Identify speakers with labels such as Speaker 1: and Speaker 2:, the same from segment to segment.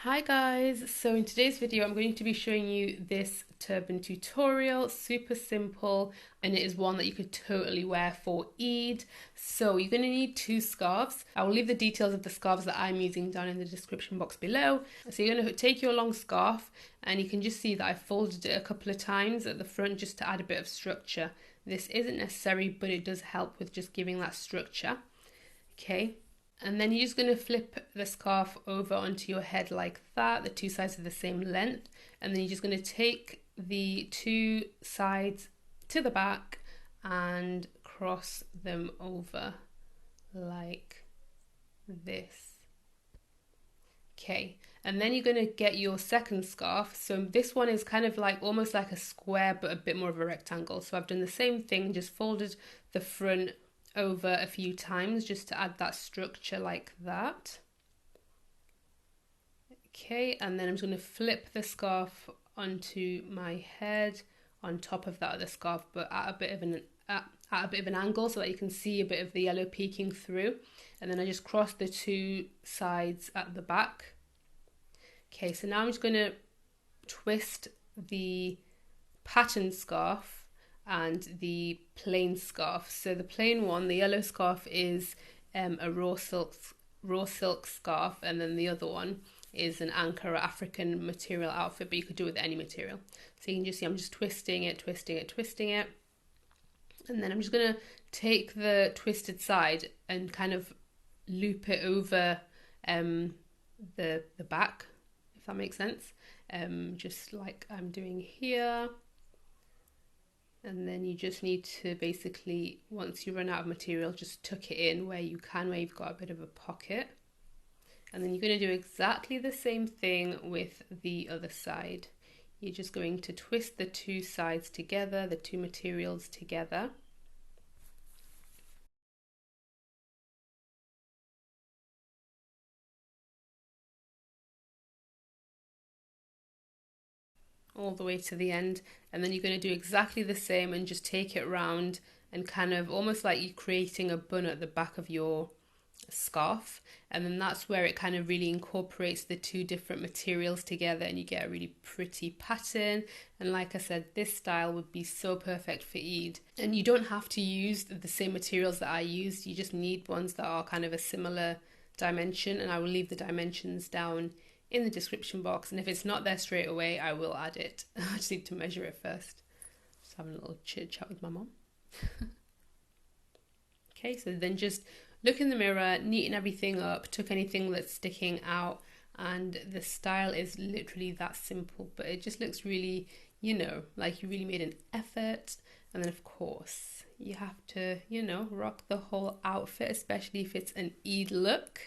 Speaker 1: Hi guys, so in today's video I'm going to be showing you this turban tutorial, super simple, and it is one that you could totally wear for Eid. So you're going to need two scarves. I will leave the details of the scarves that I'm using down in the description box below. So you're going to take your long scarf and you can just see that I folded it a couple of times at the front just to add a bit of structure. This isn't necessary, but it does help with just giving that structure. Okay. And then you're just going to flip the scarf over onto your head like that. The two sides are the same length. And then you're just going to take the two sides to the back and cross them over like this. Okay, and then you're going to get your second scarf. So this one is kind of like almost like a square but a bit more of a rectangle. So I've done the same thing, just folded the front over a few times just to add that structure like that. Okay, and then I'm just going to flip the scarf onto my head on top of that other scarf, but at a bit of an angle so that you can see a bit of the yellow peeking through. And then I just cross the two sides at the back. Okay, so now I'm just going to twist the pattern scarf and the plain scarf. So the plain one, the yellow scarf, is a raw silk scarf, and then the other one is an Ankara African material outfit, but you could do it with any material. So you can just see I'm just twisting it, and then I'm just gonna take the twisted side and kind of loop it over the back, if that makes sense, just like I'm doing here. And then you just need to basically, once you run out of material, just tuck it in where you can, where you've got a bit of a pocket. And then you're going to do exactly the same thing with the other side. You're just going to twist the two sides together, the two materials together. All the way to the end, and then you're going to do exactly the same and just take it round and kind of almost like you're creating a bun at the back of your scarf, and then that's where it kind of really incorporates the two different materials together and you get a really pretty pattern. And like I said, this style would be so perfect for Eid, and you don't have to use the same materials that I used. You just need ones that are kind of a similar dimension, and I will leave the dimensions down in the description box, and if it's not there straight away I will add it. I just need to measure it first. Just having a little chit chat with my mom. Okay, so then just look in the mirror, neaten everything up, tuck anything that's sticking out, and the style is literally that simple, but it just looks really, like you really made an effort. And then of course you have to, rock the whole outfit, especially if it's an Eid look.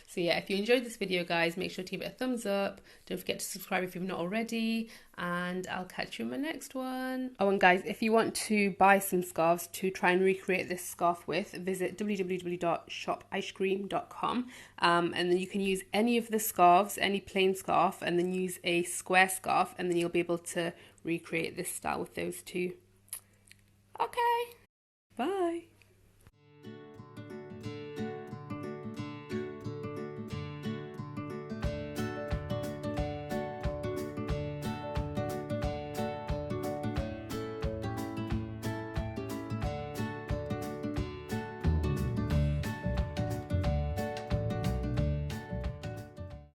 Speaker 1: So yeah, if you enjoyed this video guys, make sure to give it a thumbs up. Don't forget to subscribe if you've not already, and I'll catch you in my next one. Oh, and guys, if you want to buy some scarves to try and recreate this scarf with, visit www.xoxo.com, and then you can use any of the scarves, any plain scarf, and then use a square scarf, and then you'll be able to recreate this style with those two. Okay.